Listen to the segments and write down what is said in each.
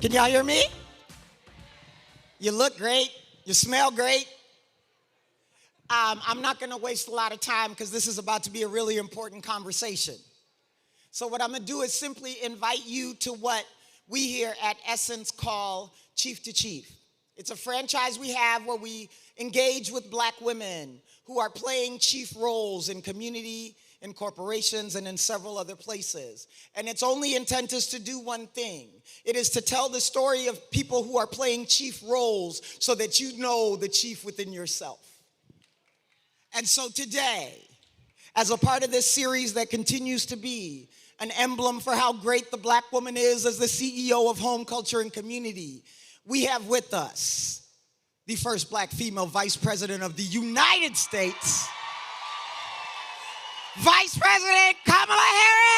Can y'all hear me? You look great. You smell great. I'm not going to waste a lot of time because this is about to be a really important conversation. So what I'm going to do is simply invite you to what we here at Essence call Chief to Chief. It's a franchise we have where we engage with black women who are playing chief roles in community, in corporations, and in several other places. And its only intent is to do one thing. It is to tell the story of people who are playing chief roles so that you know the chief within yourself. And so today, as a part of this series that continues to be an emblem for how great the black woman is as the CEO of home, culture, and community, we have with us the first black female vice president of the United States, Vice President Kamala Harris!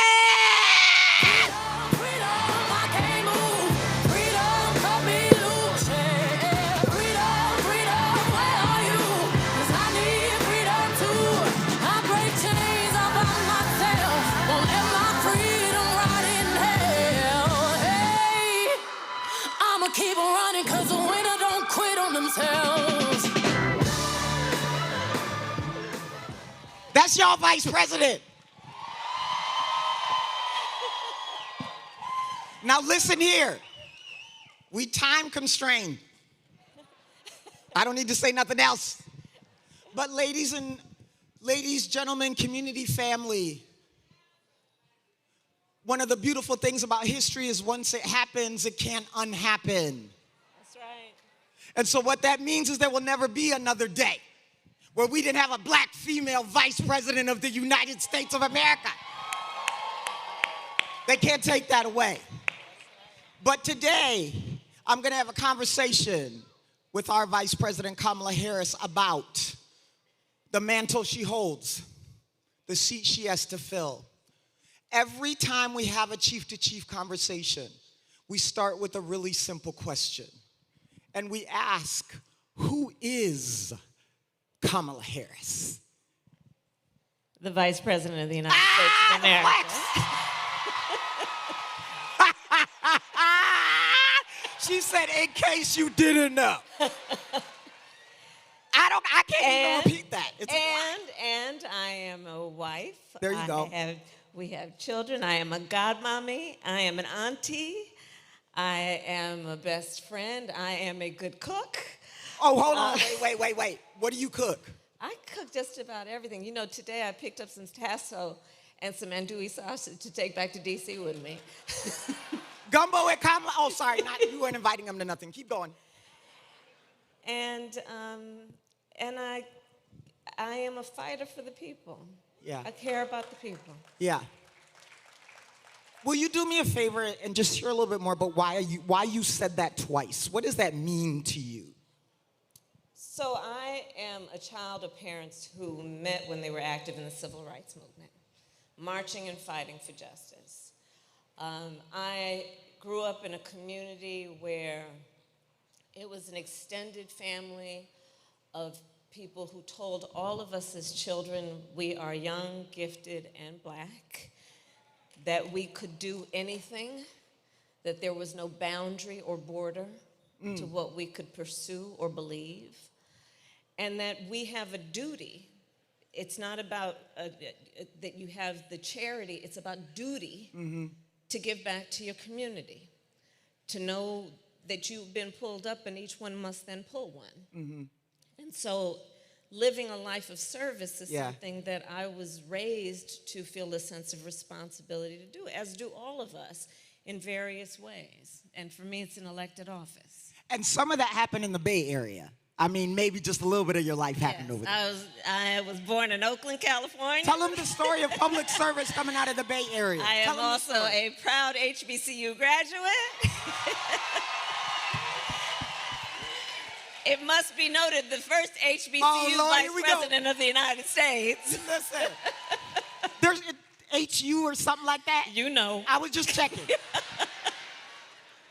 Keep on running, cause the winner don't quit on themselves. That's y'all vice president. Now listen here. We time constrained. I don't need to say nothing else. But ladies, gentlemen, community, family, one of the beautiful things about history is once it happens, it can't unhappen. That's right. And so what that means is there will never be another day where we didn't have a black female vice president of the United States of America. They can't take that away. But today, I'm going to have a conversation with our Vice President Kamala Harris about the mantle she holds, the seat she has to fill. Every time we have a chief-to-chief conversation, we start with a really simple question. And we ask, who is Kamala Harris? The Vice President of the United States of America. She said, in case you didn't know. I can't even repeat that. And I am a wife. There you go. We have children. I am a godmommy. I am an auntie. I am a best friend. I am a good cook. Oh, hold on. Wait. What do you cook? I cook just about everything. You know, today I picked up some tasso and some andouille sausage to take back to D.C. with me. Gumbo and Kamala. Oh, sorry. You weren't inviting them to nothing. Keep going. And I am a fighter for the people. Yeah. I care about the people. Yeah. Will you do me a favor and just share a little bit more about why you said that twice? What does that mean to you? So I am a child of parents who met when they were active in the civil rights movement, marching and fighting for justice. I grew up in a community where it was an extended family of people who told all of us as children we are young, gifted, and black, that we could do anything, that there was no boundary or border to what we could pursue or believe, and that we have a duty. It's not about that you have the charity, it's about duty to give back to your community, to know that you've been pulled up and each one must then pull one. And so living a life of service is something that I was raised to feel a sense of responsibility to do, as do all of us in various ways. And for me, it's an elected office. And some of that happened in the Bay Area. I mean, maybe just a little bit of your life happened over there. I was born in Oakland, California. Tell them the story of public service coming out of the Bay Area. I am also a proud HBCU graduate. It must be noted, the first HBCU vice president of the United States. Listen, there's HU or something like that. You know. I was just checking.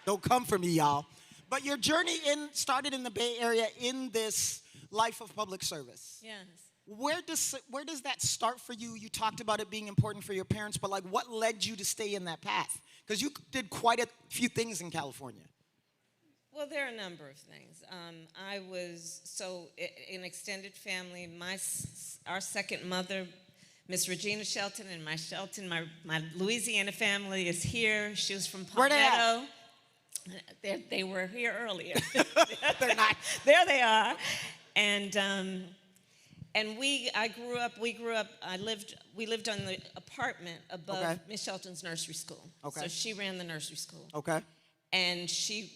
Don't come for me, y'all. But your journey started in the Bay Area in this life of public service. Yes. Where does that start for you? You talked about it being important for your parents, but like what led you to stay in that path? Because you did quite a few things in California. Well, there are a number of things. I was in extended family. Our second mother, Miss Regina Shelton, and my Louisiana family is here. She was from Where they at? Palmetto. They were here earlier. They're not. There they are, and we lived on the apartment above Okay. Miss Shelton's nursery school. Okay. So she ran the nursery school. Okay. And she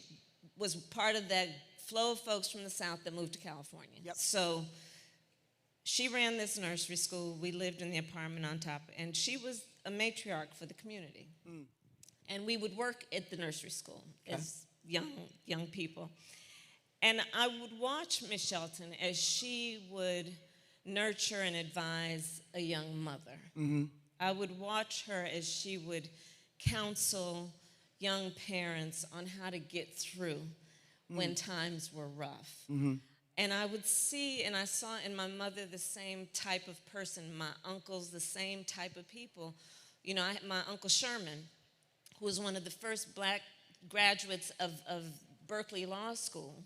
was part of that flow of folks from the South that moved to California. Yep. So she ran this nursery school. We lived in the apartment on top, and she was a matriarch for the community. And we would work at the nursery school as young people. And I would watch Miss Shelton as she would nurture and advise a young mother. I would watch her as she would counsel young parents on how to get through when times were rough. And I would see, and I saw in my mother the same type of person, my uncles, the same type of people. You know, my Uncle Sherman, who was one of the first black graduates of Berkeley Law School,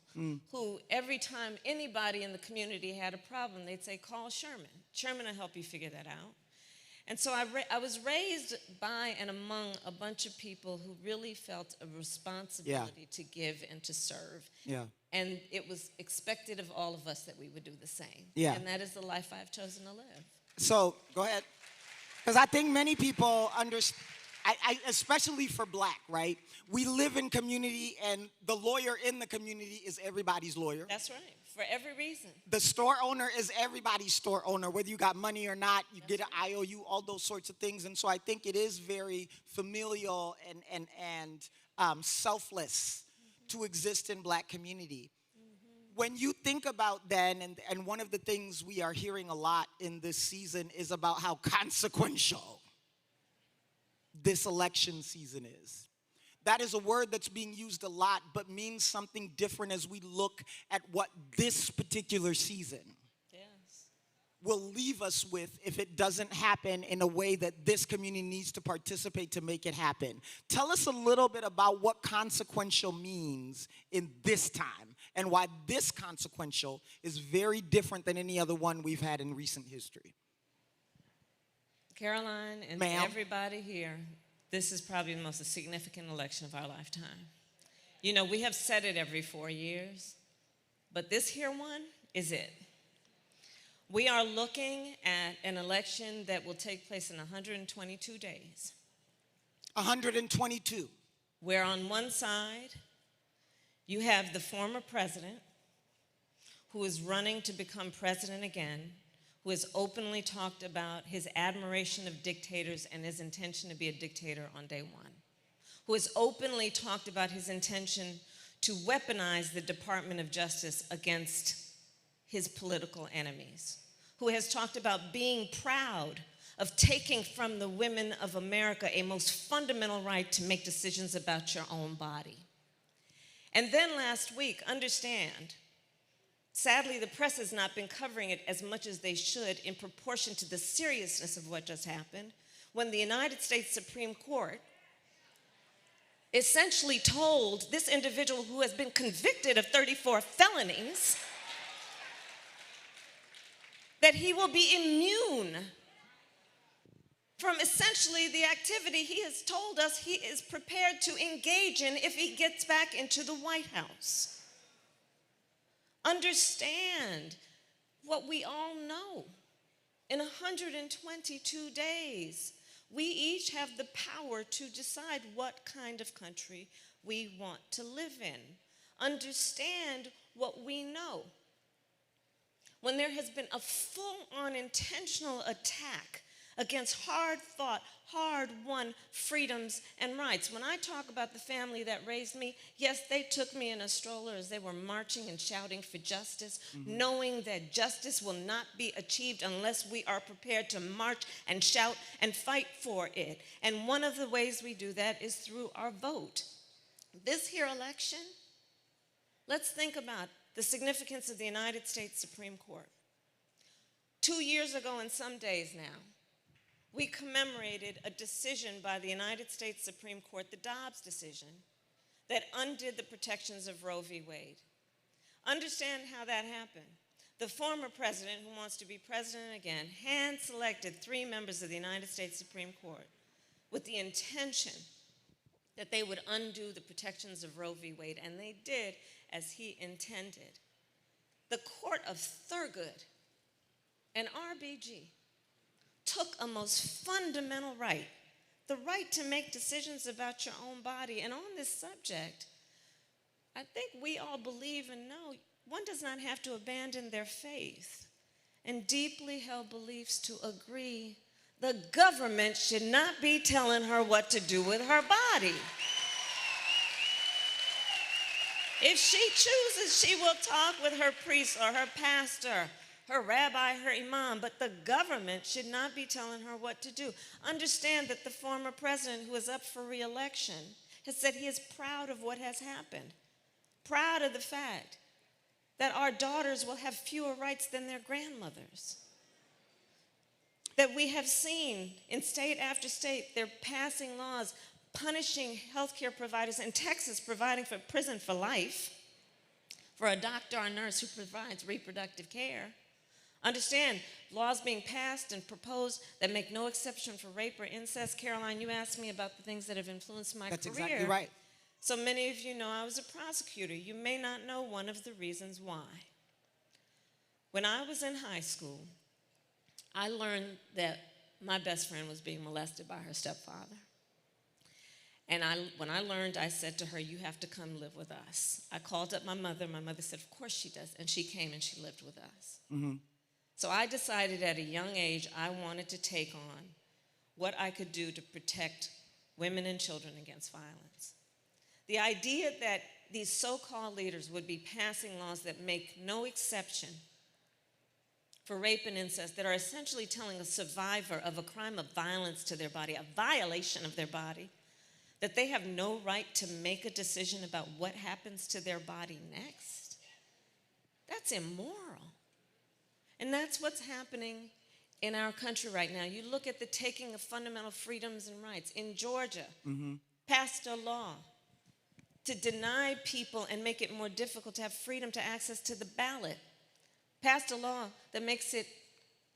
who every time anybody in the community had a problem, they'd say, call Sherman. Sherman will help you figure that out. And so I was raised by and among a bunch of people who really felt a responsibility to give and to serve. Yeah. And it was expected of all of us that we would do the same. Yeah. And that is the life I've chosen to live. So, go ahead. Because I think many people understand, especially for black, right? We live in community, and the lawyer in the community is everybody's lawyer. That's right, for every reason. The store owner is everybody's store owner, whether you got money or not, you get an IOU, all those sorts of things. And so I think it is very familial and selfless to exist in black community. When you think about then, and one of the things we are hearing a lot in this season is about how consequential this election season is. That is a word that's being used a lot, but means something different as we look at what this particular season will leave us with if it doesn't happen in a way that this community needs to participate to make it happen. Tell us a little bit about what consequential means in this time and why this consequential is very different than any other one we've had in recent history. Caroline and everybody here, this is probably the most significant election of our lifetime. You know, we have said it every 4 years, but this here one is it. We are looking at an election that will take place in 122 days. 122. Where on one side, you have the former president who is running to become president again, who has openly talked about his admiration of dictators and his intention to be a dictator on day one, who has openly talked about his intention to weaponize the Department of Justice against his political enemies, who has talked about being proud of taking from the women of America a most fundamental right to make decisions about your own body. And then last week, understand, sadly, the press has not been covering it as much as they should in proportion to the seriousness of what just happened, when the United States Supreme Court essentially told this individual who has been convicted of 34 felonies that he will be immune from essentially the activity he has told us he is prepared to engage in if he gets back into the White House. Understand what we all know. In 122 days, we each have the power to decide what kind of country we want to live in. Understand what we know. When there has been a full-on intentional attack against hard-fought, hard-won freedoms and rights. When I talk about the family that raised me, yes, they took me in a stroller as they were marching and shouting for justice, knowing that justice will not be achieved unless we are prepared to march and shout and fight for it. And one of the ways we do that is through our vote. This here election, let's think about the significance of the United States Supreme Court. 2 years ago and some days now, we commemorated a decision by the United States Supreme Court, the Dobbs decision, that undid the protections of Roe v. Wade. Understand how that happened. The former president, who wants to be president again, hand-selected 3 members of the United States Supreme Court with the intention that they would undo the protections of Roe v. Wade, and they did as he intended. The Court of Thurgood and RBG took a most fundamental right, the right to make decisions about your own body. And on this subject, I think we all believe and know one does not have to abandon their faith and deeply held beliefs to agree the government should not be telling her what to do with her body. If she chooses, she will talk with her priest or her pastor, her rabbi, her imam, but the government should not be telling her what to do. Understand that the former president, who is up for re-election, has said he is proud of what has happened, proud of the fact that our daughters will have fewer rights than their grandmothers. That we have seen in state after state, they're passing laws punishing healthcare providers, in Texas providing for prison for life for a doctor or nurse who provides reproductive care. Understand, laws being passed and proposed that make no exception for rape or incest. Caroline, you asked me about the things that have influenced my career. That's exactly right. So many of you know I was a prosecutor. You may not know one of the reasons why. When I was in high school, I learned that my best friend was being molested by her stepfather. And when I learned, I said to her, you have to come live with us. I called up my mother. My mother said, of course she does. And she came and she lived with us. Mm-hmm. So I decided at a young age I wanted to take on what I could do to protect women and children against violence. The idea that these so-called leaders would be passing laws that make no exception for rape and incest, that are essentially telling a survivor of a crime of violence to their body, a violation of their body, that they have no right to make a decision about what happens to their body next, that's immoral. And that's what's happening in our country right now. You look at the taking of fundamental freedoms and rights. In Georgia, passed a law to deny people and make it more difficult to have freedom to access to the ballot. Passed a law that makes it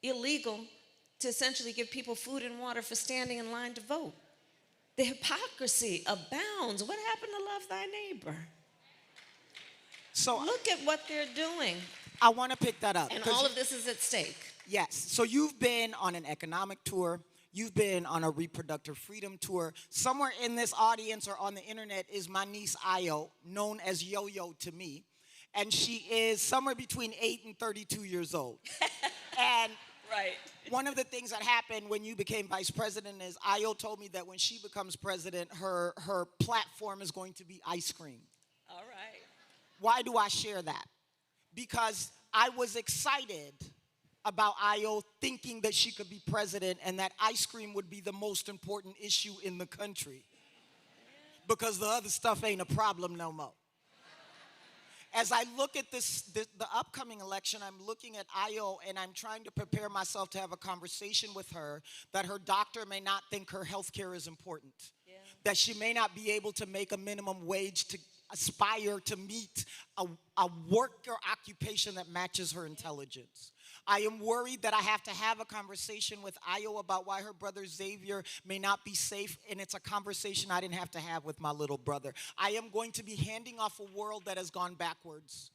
illegal to essentially give people food and water for standing in line to vote. The hypocrisy abounds. What happened to love thy neighbor? So look at what they're doing. I want to pick that up. And all of this is at stake. Yes. So you've been on an economic tour. You've been on a reproductive freedom tour. Somewhere in this audience or on the internet is my niece Ayo, known as Yo-Yo to me. And she is somewhere between 8 and 32 years old. And right. One of the things that happened when you became vice president is Ayo told me that when she becomes president, her platform is going to be ice cream. All right. Why do I share that? Because I was excited about Ayo thinking that she could be president and that ice cream would be the most important issue in the country. Because the other stuff ain't a problem no more. As I look at the upcoming election, I'm looking at Ayo and I'm trying to prepare myself to have a conversation with her that her doctor may not think her health care is important. Yeah. That she may not be able to make a minimum wage to aspire to meet a work or occupation that matches her intelligence. I am worried that I have to have a conversation with Ayo about why her brother Xavier may not be safe, and it's a conversation I didn't have to have with my little brother. I am going to be handing off a world that has gone backwards,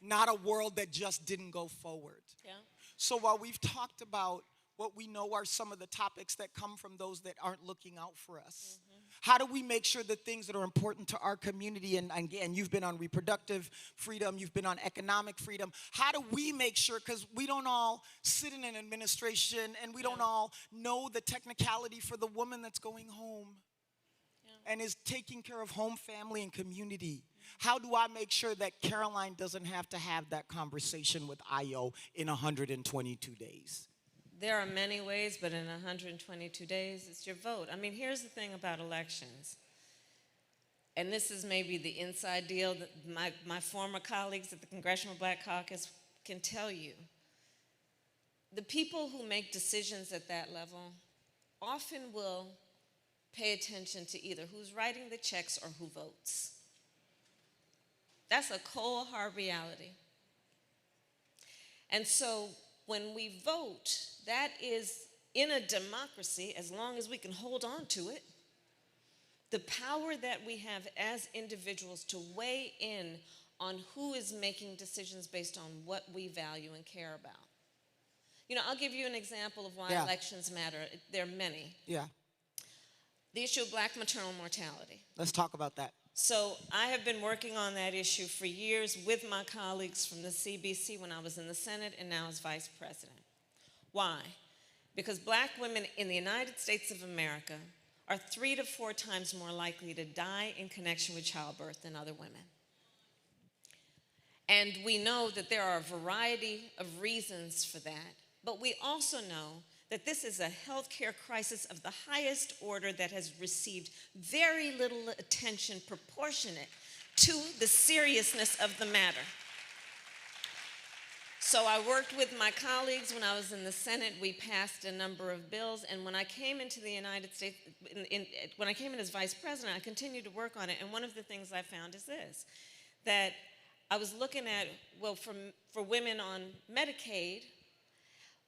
not a world that just didn't go forward. Yeah. So while we've talked about what we know are some of the topics that come from those that aren't looking out for us, how do we make sure that things that are important to our community, and again, you've been on reproductive freedom, you've been on economic freedom, how do we make sure, because we don't all sit in an administration and we don't all know the technicality for the woman that's going home and is taking care of home, family, and community. How do I make sure that Caroline doesn't have to have that conversation with Ayo in 122 days? There are many ways, but in 122 days, it's your vote. I mean, here's the thing about elections. And this is maybe the inside deal that my former colleagues at the Congressional Black Caucus can tell you. The people who make decisions at that level often will pay attention to either who's writing the checks or who votes. That's a cold, hard reality. And so when we vote, that is, in a democracy, as long as we can hold on to it, the power that we have as individuals to weigh in on who is making decisions based on what we value and care about. You know, I'll give you an example of why elections matter. There are many. Yeah. The issue of black maternal mortality. Let's talk about that. So I have been working on that issue for years with my colleagues from the CBC when I was in the Senate and now as vice president. Why? Because black women in the United States of America are 3 to 4 times more likely to die in connection with childbirth than other women. And we know that there are a variety of reasons for that, but we also know that this is a healthcare crisis of the highest order that has received very little attention proportionate to the seriousness of the matter. So I worked with my colleagues when I was in the Senate. We passed a number of bills, and when I came into the United States, when I came in as vice president, I continued to work on it, and one of the things I found is this, that I was looking at, well, for women on Medicaid,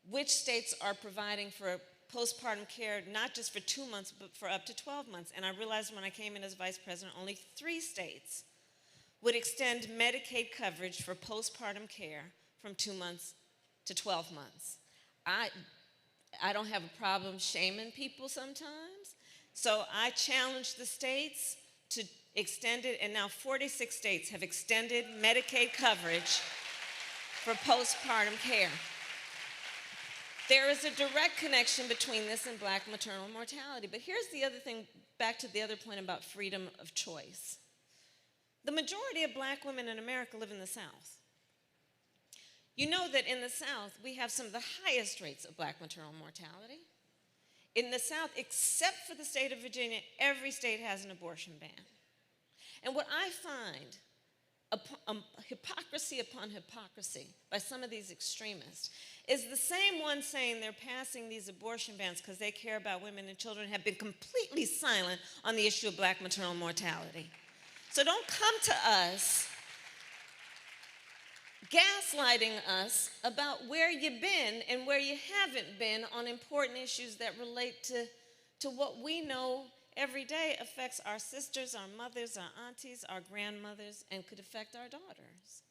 which states are providing for postpartum care, not just for 2 months, but for up to 12 months. And I realized when I came in as vice president, only 3 states would extend Medicaid coverage for postpartum care from 2 months to 12 months. I don't have a problem shaming people sometimes. So I challenged the states to extend it, and now 46 states have extended Medicaid coverage for postpartum care. There is a direct connection between this and black maternal mortality. But here's the other thing, back to the other point about freedom of choice. The majority of black women in America live in the South. You know that in the South, we have some of the highest rates of black maternal mortality. In the South, except for the state of Virginia, every state has an abortion ban. And what I find, hypocrisy upon hypocrisy by some of these extremists, is the same ones saying they're passing these abortion bans because they care about women and children have been completely silent on the issue of black maternal mortality. So don't come to us gaslighting us about where you've been and where you haven't been on important issues that relate to what we know every day affects our sisters, our mothers, our aunties, our grandmothers, and could affect our daughters.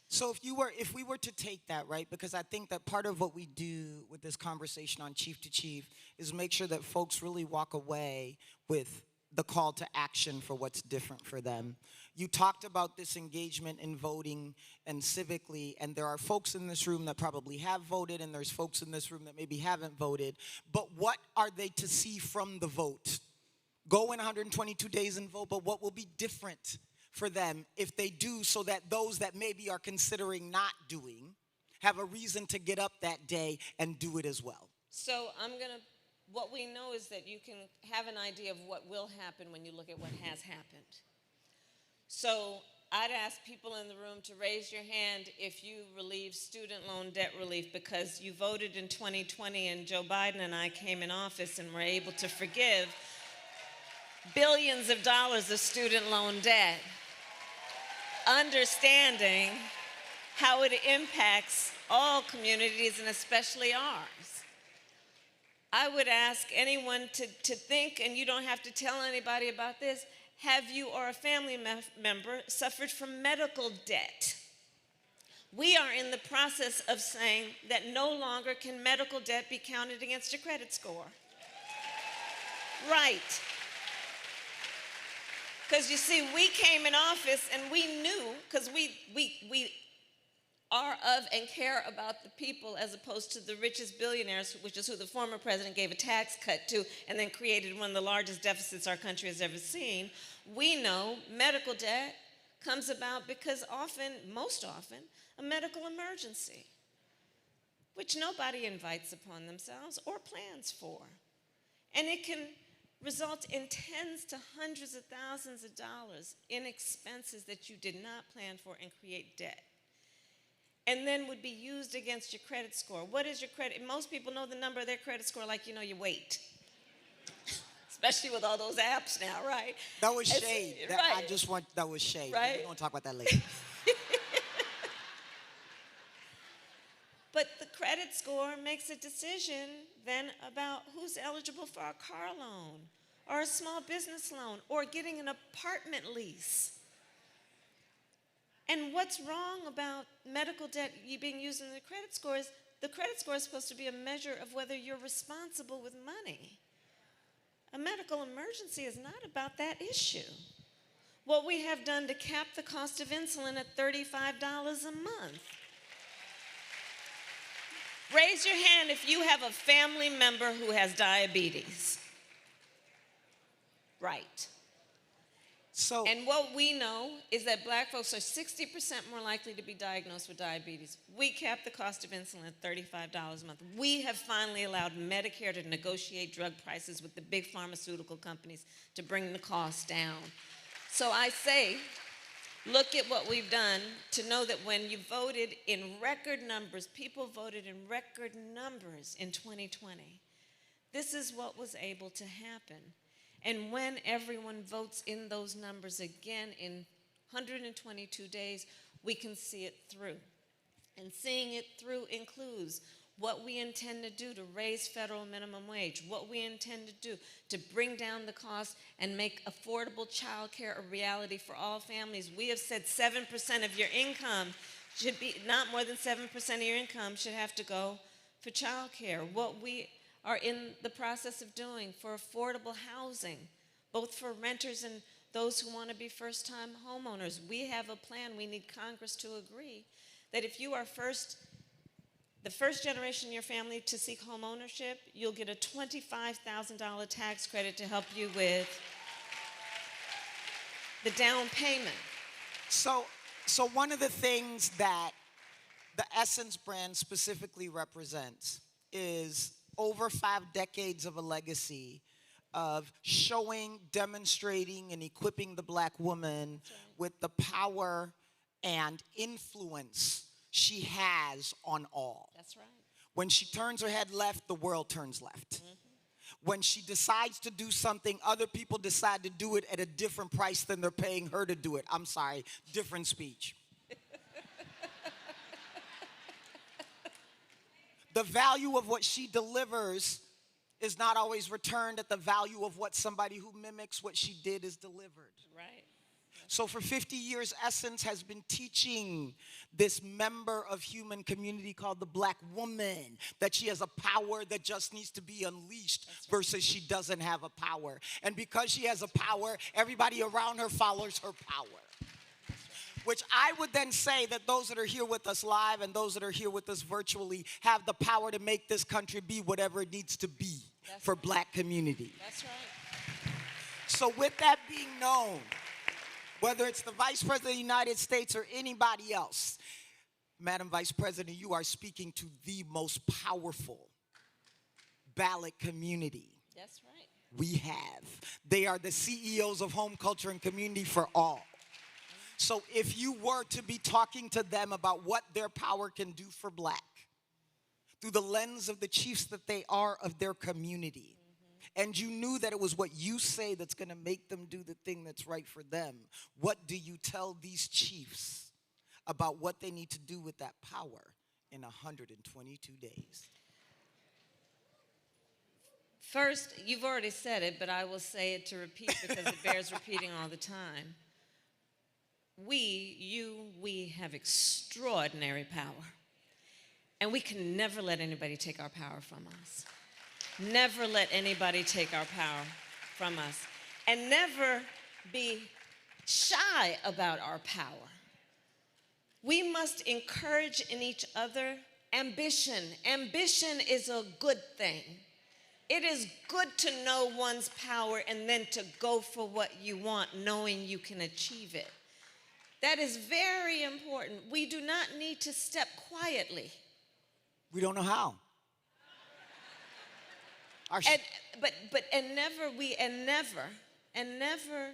So if we were to take that, right, because I think that part of what we do with this conversation on Chief to Chief is make sure that folks really walk away with the call to action for what's different for them. You talked about this engagement in voting and civically, and there are folks in this room that probably have voted, and there's folks in this room that maybe haven't voted, but what are they to see from the vote? Go in 122 days and vote, but what will be different for them if they do, so that those that maybe are considering not doing have a reason to get up that day and do it as well? So what we know is that you can have an idea of what will happen when you look at what has happened. So I'd ask people in the room to raise your hand if you relieve student loan debt relief because you voted in 2020 and Joe Biden and I came in office and were able to forgive billions of dollars of student loan debt, understanding how it impacts all communities and especially ours. I would ask anyone to think, and you don't have to tell anybody about this, have you or a family member suffered from medical debt? We are in the process of saying that no longer can medical debt be counted against your credit score. Right. Because you see, we came in office and we knew, because we are of and care about the people as opposed to the richest billionaires, which is who the former president gave a tax cut to and then created one of the largest deficits our country has ever seen. We know medical debt comes about because most often, a medical emergency, which nobody invites upon themselves or plans for. And it can result in tens to hundreds of thousands of dollars in expenses that you did not plan for and create debt. And then would be used against your credit score. What is your credit? Most people know the number of their credit score like you know your weight. especially with all those apps now, right? That was shade. Right. That was shade. Right. We're going to talk about that later. But the credit score makes a decision then about who's eligible for a car loan or a small business loan or getting an apartment lease. And what's wrong about medical debt being used in the credit score is the credit score is supposed to be a measure of whether you're responsible with money. A medical emergency is not about that issue. What we have done to cap the cost of insulin at $35 a month. Raise your hand if you have a family member who has diabetes. Right. And what we know is that black folks are 60% more likely to be diagnosed with diabetes. We cap the cost of insulin at $35 a month. We have finally allowed Medicare to negotiate drug prices with the big pharmaceutical companies to bring the cost down. So I say, look at what we've done to know that when you voted in record numbers, people voted in record numbers in 2020. This is what was able to happen. And when everyone votes in those numbers again in 122 days, we can see it through. And seeing it through includes what we intend to do to raise federal minimum wage, what we intend to do to bring down the cost and make affordable child care a reality for all families. We have said 7% of your income should be, not more than 7% of your income should have to go for child care. What we are in the process of doing for affordable housing, both for renters and those who want to be first-time homeowners. We have a plan. We need Congress to agree that if you are the first generation in your family to seek home ownership, you'll get a $25,000 tax credit to help you with the down payment. So one of the things that the Essence brand specifically represents is over 5 decades of a legacy of showing, demonstrating, and equipping the black woman with the power and influence she has on all. That's right. When she turns her head left, the world turns left. When she decides to do something, other people decide to do it at a different price than they're paying her to do it. I'm sorry, different speech. The value of what she delivers is not always returned at the value of what somebody who mimics what she did is delivered. Right. So for 50 years, Essence has been teaching this member of human community called the black woman that she has a power that just needs to be unleashed versus she doesn't have a power. And because she has a power, everybody around her follows her power. Which I would then say that those that are here with us live and those that are here with us virtually have the power to make this country be whatever it needs to be for black community. That's right. So with that being known, whether it's the Vice President of the United States or anybody else, Madam Vice President, you are speaking to the most powerful ballot community. That's right. We have. They are the CEOs of home culture and community for all. So if you were to be talking to them about what their power can do for black, through the lens of the chiefs that they are of their community, and you knew that it was what you say that's going to make them do the thing that's right for them, what do you tell these chiefs about what they need to do with that power in 122 days? First, you've already said it, but I will say it to repeat because it bears repeating all the time. We have extraordinary power. And we can never let anybody take our power from us. Never let anybody take our power from us. And never be shy about our power. We must encourage in each other ambition. Ambition is a good thing. It is good to know one's power and then to go for what you want, knowing you can achieve it. That is very important. We do not need to step quietly. We don't know how. Never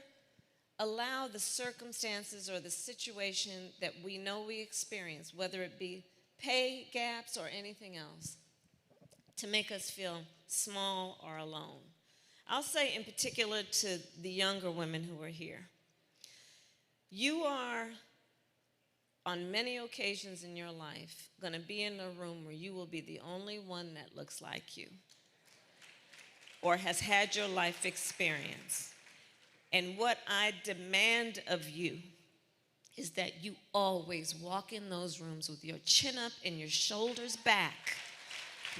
allow the circumstances or the situation that we know we experience, whether it be pay gaps or anything else, to make us feel small or alone. I'll say in particular to the younger women who are here, you are, on many occasions in your life, going to be in a room where you will be the only one that looks like you or has had your life experience. And what I demand of you is that you always walk in those rooms with your chin up and your shoulders back,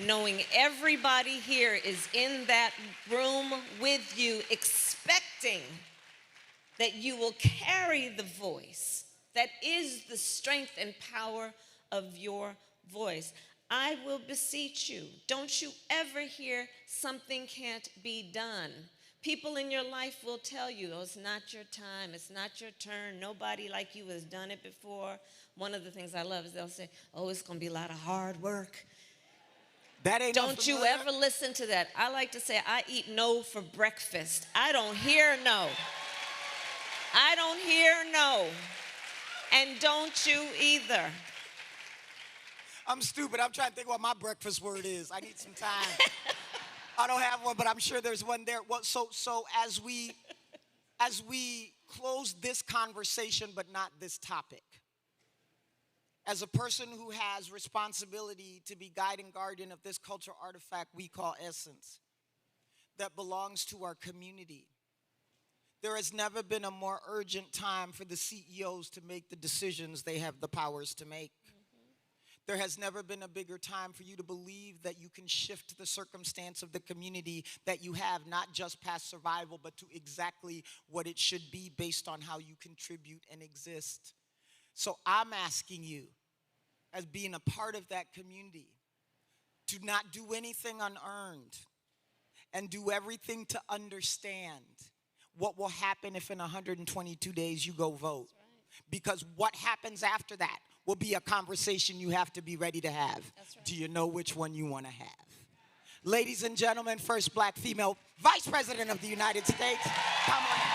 knowing everybody here is in that room with you, expecting that you will carry the voice that is the strength and power of your voice. I will beseech you, don't you ever hear something can't be done. People in your life will tell you, oh, it's not your time, it's not your turn, nobody like you has done it before. One of the things I love is they'll say, oh, it's gonna be a lot of hard work. That ain't Don't you ever listen to that. I like to say, I eat no for breakfast. I don't hear no. I don't hear no. And don't you either. I'm stupid. I'm trying to think what my breakfast word is. I need some time. I don't have one, but I'm sure there's one there. Well, so as we close this conversation, but not this topic, as a person who has responsibility to be guide and guardian of this cultural artifact we call essence, that belongs to our community, there has never been a more urgent time for the CEOs to make the decisions they have the powers to make. There has never been a bigger time for you to believe that you can shift the circumstance of the community that you have, not just past survival, but to exactly what it should be based on how you contribute and exist. So I'm asking you, as being a part of that community, to not do anything unearned and do everything to understand what will happen if in 122 days you go vote. Because what happens after that will be a conversation you have to be ready to have. Right. Do you know which one you want to have? Ladies and gentlemen, first black female vice president of the United States, Kamala.